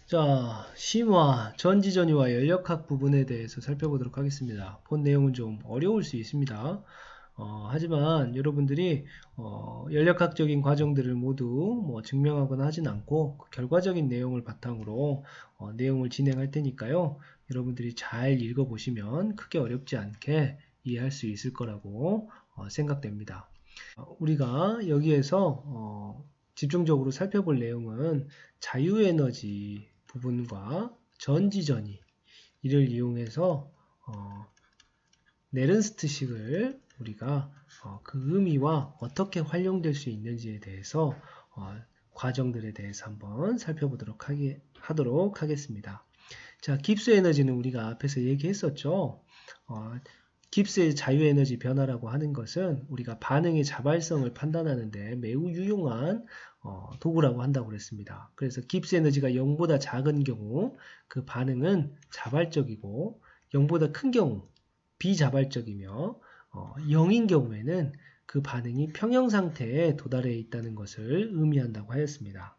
자, 심화, 전지전이와 연력학 부분에 대해서 살펴보도록 하겠습니다. 본 내용은 좀 어려울 수 있습니다. 하지만 여러분들이 연력학적인 과정들을 모두 증명하거나 하진 않고 그 결과적인 내용을 바탕으로 내용을 진행할 테니까요. 여러분들이 잘 읽어보시면 크게 어렵지 않게 이해할 수 있을 거라고 생각됩니다. 우리가 여기에서 집중적으로 살펴볼 내용은 자유에너지 부분과 전지전이 이를 이용해서 네른스트식을 우리가 그 의미와 어떻게 활용될 수 있는지에 대해서 과정들에 대해서 한번 살펴보도록 하도록 하겠습니다. 자, 깁스 에너지는 우리가 앞에서 얘기했었죠. 깁스의 자유에너지 변화라고 하는 것은 우리가 반응의 자발성을 판단하는 데 매우 유용한 도구라고 한다고 그랬습니다. 그래서 깁스 에너지가 0보다 작은 경우 그 반응은 자발적이고 0보다 큰 경우 비자발적이며 0인 경우에는 그 반응이 평형 상태에 도달해 있다는 것을 의미한다고 하였습니다.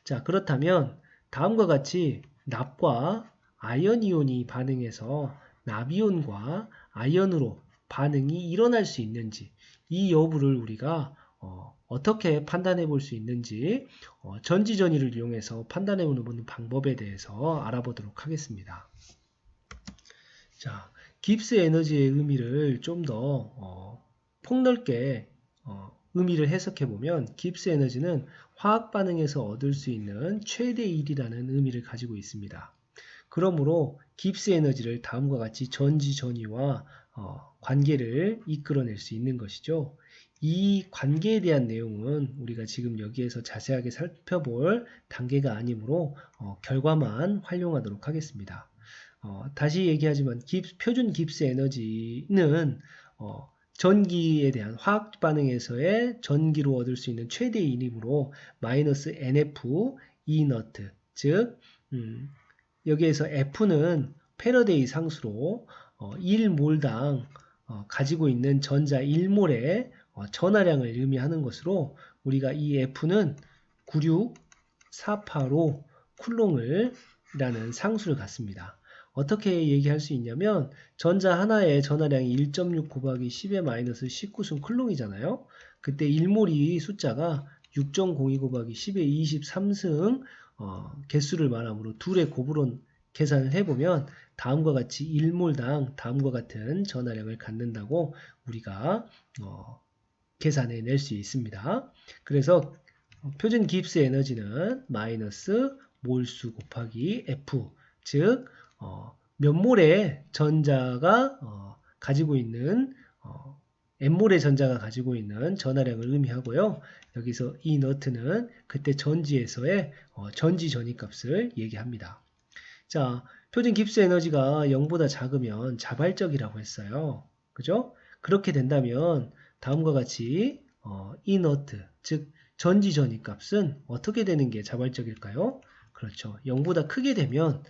자, 그렇다면 다음과 같이 납과 아연 이온이 반응해서 납이온과 아연으로 반응이 일어날 수 있는지 이 여부를 우리가 어떻게 판단해 볼 수 있는지 전지전이를 이용해서 판단해 보는 방법에 대해서 알아보도록 하겠습니다. 자, 깁스 에너지의 의미를 좀 더 폭넓게 의미를 해석해 보면 깁스 에너지는 화학 반응에서 얻을 수 있는 최대 1이라는 의미를 가지고 있습니다. 그러므로 깁스 에너지를 다음과 같이 전지전이와 관계를 이끌어낼 수 있는 것이죠. 이 관계에 대한 내용은 우리가 지금 여기에서 자세하게 살펴볼 단계가 아니므로 결과만 활용하도록 하겠습니다. 다시 얘기하지만 표준 깁스 에너지는 전기에 대한 화학 반응에서의 전기로 얻을 수 있는 최대 인이므로 마이너스 NF E 너트 즉 여기에서 F는 패러데이 상수로 1몰당 가지고 있는 전자 1몰의 전하량을 의미하는 것으로 우리가 이 F는 96485 쿨롱을 라는 상수를 갖습니다. 어떻게 얘기할 수 있냐면 전자 하나의 전하량이 1.6 곱하기 10의 마이너스 19승 쿨롱이잖아요. 그때 1몰이 숫자가 6.02 곱하기 10의 23승 개수를 말하므로 둘의 곱으로 계산을 해보면 다음과 같이 1몰당 다음과 같은 전하량을 갖는다고 우리가 계산해 낼 수 있습니다. 그래서 표준 깁스 에너지는 마이너스 몰수 곱하기 F 즉 몇 몰의 전자가 가지고 있는 n몰의 전자가 가지고 있는 전하량을 의미하고요. 여기서 이 너트는 그때 전지에서의 전지 전이값을 얘기합니다. 자, 표준 깁스 에너지가 0보다 작으면 자발적이라고 했어요. 그죠? 그렇게 된다면 다음과 같이 이 너트 즉 전지 전이값은 어떻게 되는 게 자발적일까요? 그렇죠. 0보다 크게 되면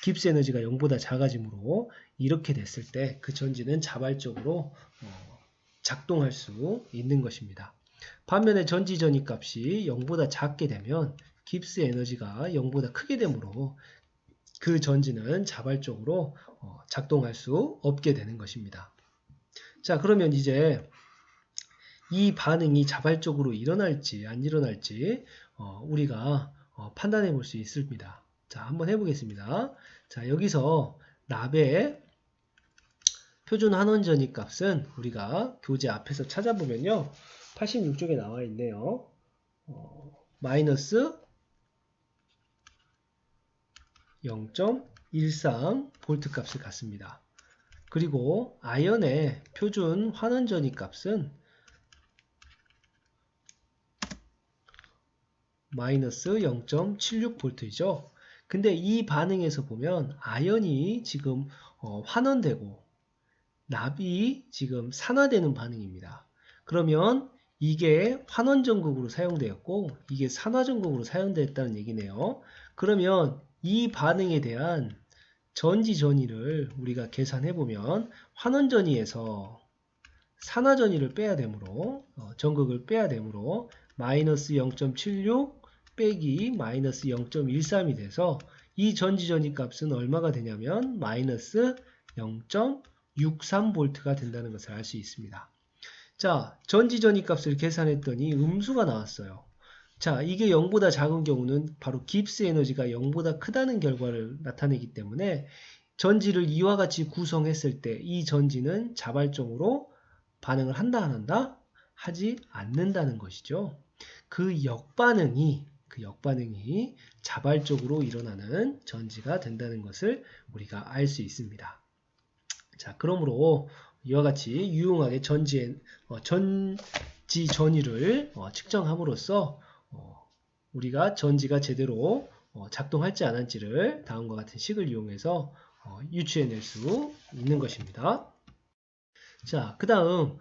깁스 에너지가 0보다 작아지므로 이렇게 됐을 때 그 전지는 자발적으로 작동할 수 있는 것입니다. 반면에 전지 전이 값이 0보다 작게 되면 깁스 에너지가 0보다 크게 되므로 그 전지는 자발적으로 작동할 수 없게 되는 것입니다. 자, 그러면 이제 이 반응이 자발적으로 일어날지 안 일어날지 우리가 판단해 볼 수 있습니다. 자, 한번 해보겠습니다. 자, 여기서 납의 표준 환원전이 값은 우리가 교재 앞에서 찾아보면요. 86쪽에 나와 있네요. 마이너스 0.13 볼트 값을 갖습니다. 그리고 아연의 표준 환원전이 값은 마이너스 0.76 볼트이죠. 근데 이 반응에서 보면 아연이 지금 환원되고 납이 지금 산화되는 반응입니다. 그러면 이게 환원전극으로 사용되었고 이게 산화전극으로 사용되었다는 얘기네요. 그러면 이 반응에 대한 전지전이를 우리가 계산해보면 환원전이에서 산화전이를 빼야 되므로 전극을 빼야 되므로 마이너스 0.76 빼기 마이너스 0.13이 돼서 이 전지전이 값은 얼마가 되냐면 마이너스 0.63V가 된다는 것을 알 수 있습니다. 자, 전지전이 값을 계산했더니 음수가 나왔어요. 자, 이게 0보다 작은 경우는 바로 깁스 에너지가 0보다 크다는 결과를 나타내기 때문에 전지를 이와 같이 구성했을 때 이 전지는 자발적으로 반응을 한다, 안 한다? 하지 않는다는 것이죠. 그 역반응이 자발적으로 일어나는 전지가 된다는 것을 우리가 알 수 있습니다. 자, 그러므로 이와 같이 유용하게 전지 전위를 측정함으로써 우리가 전지가 제대로 작동할지 안 할지를 다음과 같은 식을 이용해서 유추해낼 수 있는 것입니다. 자, 그 다음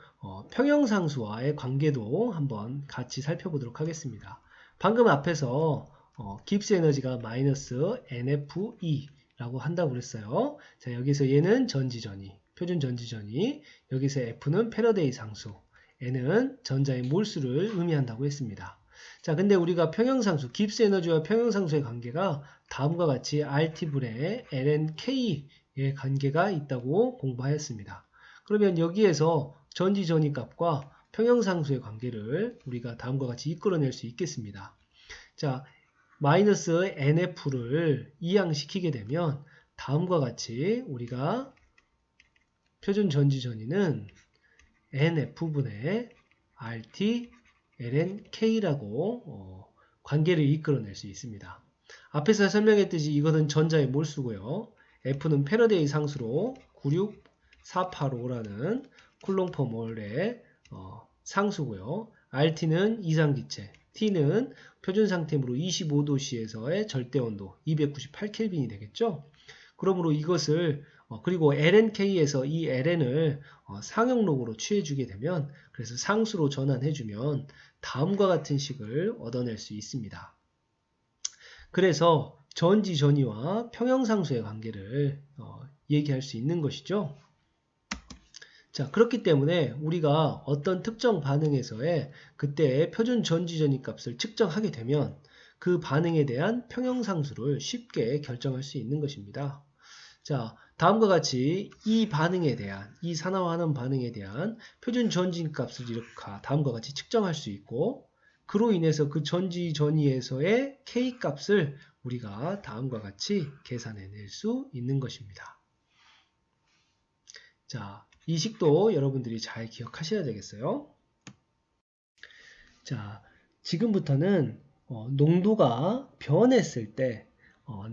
평형상수와의 관계도 한번 같이 살펴보도록 하겠습니다. 방금 앞에서 깁스 에너지가 마이너스 NFE 라고 한다고 그랬어요. 자, 여기서 얘는 전지전위, 표준 전지전위, 여기서 F는 패러데이 상수, N은 전자의 몰수를 의미한다고 했습니다. 자, 근데 우리가 평형상수, 깁스 에너지와 평형상수의 관계가 다음과 같이 RT분의 lnK의 관계가 있다고 공부하였습니다. 그러면 여기에서 전지전위 값과 평형상수의 관계를 우리가 다음과 같이 이끌어낼 수 있겠습니다. 자, 마이너스 NF를 이항시키게 되면 다음과 같이 우리가 표준 전지전위는 NF분의 RT lnK라고 관계를 이끌어낼 수 있습니다. 앞에서 설명했듯이 이것은 전자의 몰수고요. F는 패러데이 상수로 96485라는 쿨롱퍼몰의 상수고요. RT는 이상기체, T는 표준 상태므로 25도씨에서의 절대온도 298켈빈이 되겠죠. 그러므로 이것을 그리고 lnk에서 이 ln을 상용록으로 취해주게 되면 그래서 상수로 전환해주면 다음과 같은 식을 얻어낼 수 있습니다. 그래서 전지전위와 평형상수의 관계를 얘기할 수 있는 것이죠. 자, 그렇기 때문에 우리가 어떤 특정 반응에서의 그때의 표준 전지전위 값을 측정하게 되면 그 반응에 대한 평형상수를 쉽게 결정할 수 있는 것입니다. 자, 다음과 같이 이 반응에 대한, 이 산화하는 반응에 대한 표준 전지전위 값을 이렇게 다음과 같이 측정할 수 있고 그로 인해서 그 전지전위에서의 K 값을 우리가 다음과 같이 계산해낼 수 있는 것입니다. 자, 이 식도 여러분들이 잘 기억하셔야 되겠어요. 자, 지금부터는 농도가 변했을 때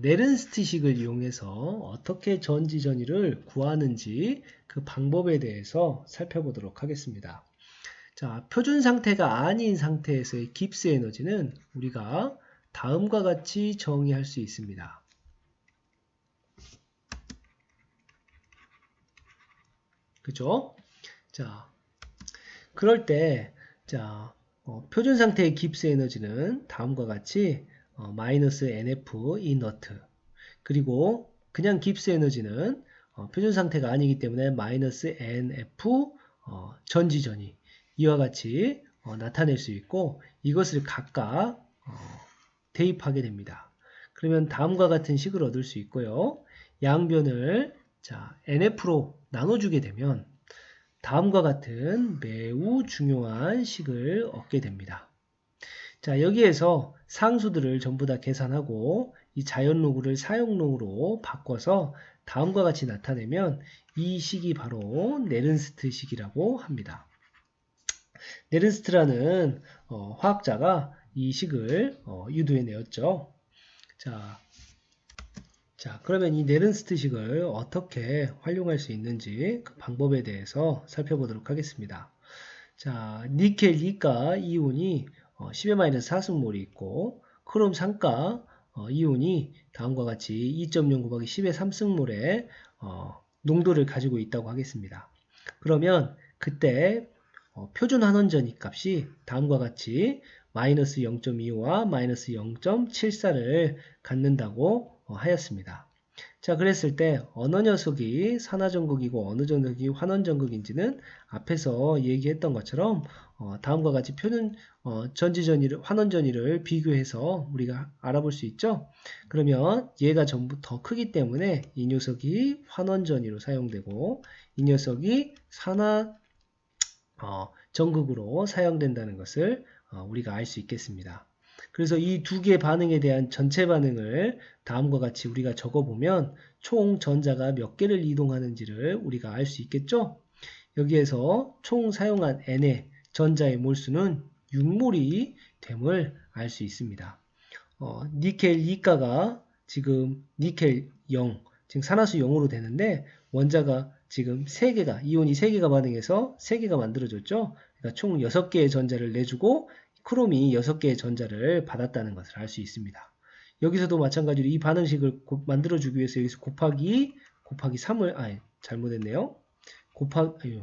네른스트식을 이용해서 어떻게 전지전위를 구하는지 그 방법에 대해서 살펴보도록 하겠습니다. 자, 표준 상태가 아닌 상태에서의 깁스 에너지는 우리가 다음과 같이 정의할 수 있습니다. 그죠? 자, 그럴 때, 자, 표준 상태의 깁스 에너지는 다음과 같이 마이너스 NF 이너트 그리고 그냥 깁스 에너지는 표준 상태가 아니기 때문에 마이너스 NF 전지전위 이와 같이 나타낼 수 있고 이것을 각각 대입하게 됩니다. 그러면 다음과 같은 식을 얻을 수 있고요. 양변을 자, NF로 나눠주게 되면 다음과 같은 매우 중요한 식을 얻게 됩니다. 자, 여기에서 상수들을 전부 다 계산하고 이 자연로그를 사용로그로 바꿔서 다음과 같이 나타내면 이 식이 바로 네른스트 식이라고 합니다. 네른스트라는 화학자가 이 식을 유도해내었죠. 자, 그러면 이 네른스트식을 어떻게 활용할 수 있는지 그 방법에 대해서 살펴보도록 하겠습니다. 자, 니켈 2가 이온이 10-4승몰이 있고 크롬 3가 이온이 다음과 같이 2.0 곱하기 10의 3승몰의 농도를 가지고 있다고 하겠습니다. 그러면 그때 표준 환원전이 값이 다음과 같이 마이너스 0.25와 마이너스 0.74를 갖는다고 하였습니다. 자, 그랬을 때 어느 녀석이 산화전극이고 어느 녀석이 환원전극인지는 앞에서 얘기했던 것처럼 다음과 같이 전지전이를 환원전이를 비교해서 우리가 알아볼 수 있죠. 그러면 얘가 전부 더 크기 때문에 이 녀석이 환원전이로 사용되고 이 녀석이 전극으로 사용된다는 것을 우리가 알 수 있겠습니다. 그래서 이 두 개의 반응에 대한 전체 반응을 다음과 같이 우리가 적어보면 총 전자가 몇 개를 이동하는지를 우리가 알 수 있겠죠? 여기에서 총 사용한 N의 전자의 몰수는 6몰이 됨을 알 수 있습니다. 니켈 2가가 지금 니켈 0, 지금 산화수 0으로 되는데 원자가 지금 3개가, 이온이 3개가 반응해서 3개가 만들어졌죠? 그러니까 총 6개의 전자를 내주고 크롬이 6개의 전자를 받았다는 것을 알 수 있습니다. 여기서도 마찬가지로 이 반응식을 만들어주기 위해서 여기서 곱하기 3을, 잘못했네요. 곱하기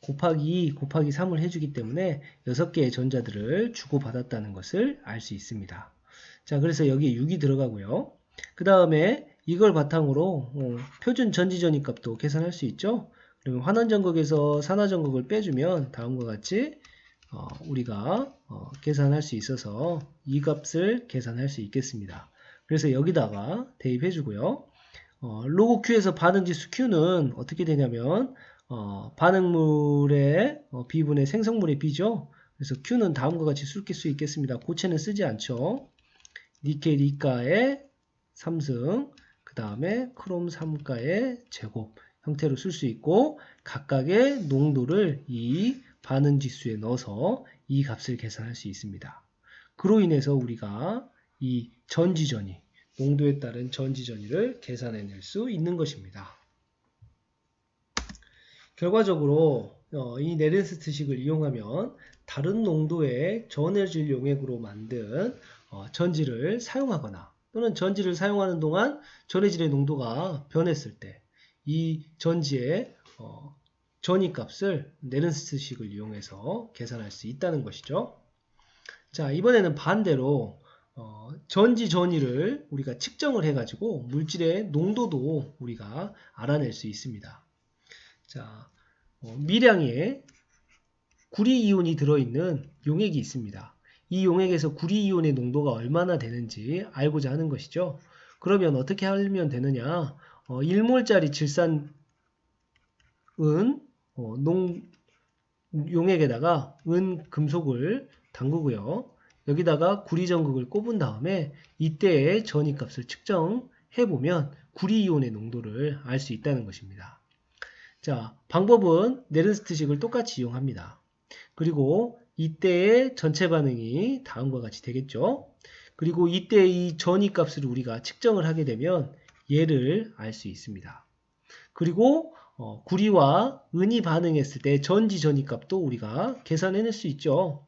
3을 해주기 때문에 6개의 전자들을 주고받았다는 것을 알 수 있습니다. 자, 그래서 여기에 6이 들어가고요. 그 다음에 이걸 바탕으로 표준 전지전위 값도 계산할 수 있죠. 그러면 환원전극에서 산화전극을 빼주면 다음과 같이 우리가 계산할 수 있어서 이 값을 계산할 수 있겠습니다. 그래서 여기다가 대입해 주고요. 로그 Q에서 반응지수 Q는 어떻게 되냐면 반응물의 B분의 생성물의 B죠. 그래서 Q는 다음과 같이 쓸 수 있겠습니다. 고체는 쓰지 않죠. 니켈 2가의 3승, 그 다음에 크롬 3가의 제곱 형태로 쓸 수 있고 각각의 농도를 이 반응지수에 넣어서 이 값을 계산할 수 있습니다. 그로 인해서 우리가 이 전지전위, 농도에 따른 전지전위를 계산해낼 수 있는 것입니다. 결과적으로 이 네른스트식을 이용하면 다른 농도의 전해질 용액으로 만든 전지를 사용하거나 또는 전지를 사용하는 동안 전해질의 농도가 변했을 때 이 전지의 전위값을 네른스트식을 이용해서 계산할 수 있다는 것이죠. 자, 이번에는 반대로 전지 전위를 우리가 측정을 해가지고 물질의 농도도 우리가 알아낼 수 있습니다. 자, 미량의 구리이온이 들어있는 용액이 있습니다. 이 용액에서 구리이온의 농도가 얼마나 되는지 알고자 하는 것이죠. 그러면 어떻게 하면 되느냐? 1몰짜리 질산은 용액에다가 금속을 담그고요. 여기다가 구리전극을 꼽은 다음에 이때의 전위값을 측정해보면 구리이온의 농도를 알 수 있다는 것입니다. 자, 방법은 네른스트식을 똑같이 이용합니다. 그리고 이때의 전체 반응이 다음과 같이 되겠죠. 그리고 이때 이 전위값을 우리가 측정을 하게 되면 얘를 알 수 있습니다. 그리고 구리와 은이 반응했을 때 전지 전위값도 우리가 계산해낼 수 있죠.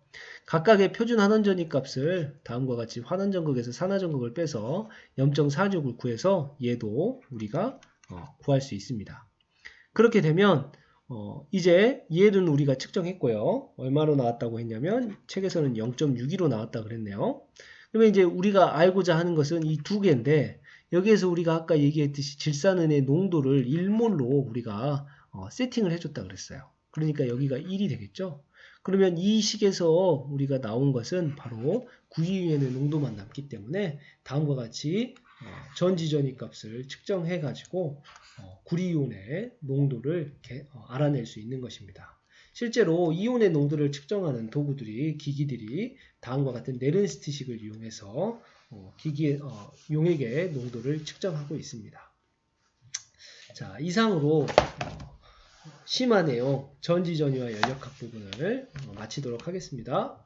각각의 표준 환원 전위값을 다음과 같이 환원전극에서 산화전극을 빼서 0.46을 구해서 얘도 우리가 구할 수 있습니다. 그렇게 되면 이제 얘는 우리가 측정했고요. 얼마로 나왔다고 했냐면 책에서는 0.62로 나왔다 그랬네요. 그러면 이제 우리가 알고자 하는 것은 이 두 개인데 여기에서 우리가 아까 얘기했듯이 질산은의 농도를 1몰로 우리가 세팅을 해줬다 그랬어요. 그러니까 여기가 1이 되겠죠. 그러면 이 식에서 우리가 나온 것은 바로 구리이온의 농도만 남기 때문에 다음과 같이 전지전위 값을 측정해 가지고 구리이온의 농도를 알아낼 수 있는 것입니다. 실제로 이온의 농도를 측정하는 기기들이 다음과 같은 네른스트식을 이용해서 용액의 농도를 측정하고 있습니다. 자, 이상으로 심화 내용 전지전위와 연력학 부분을 마치도록 하겠습니다.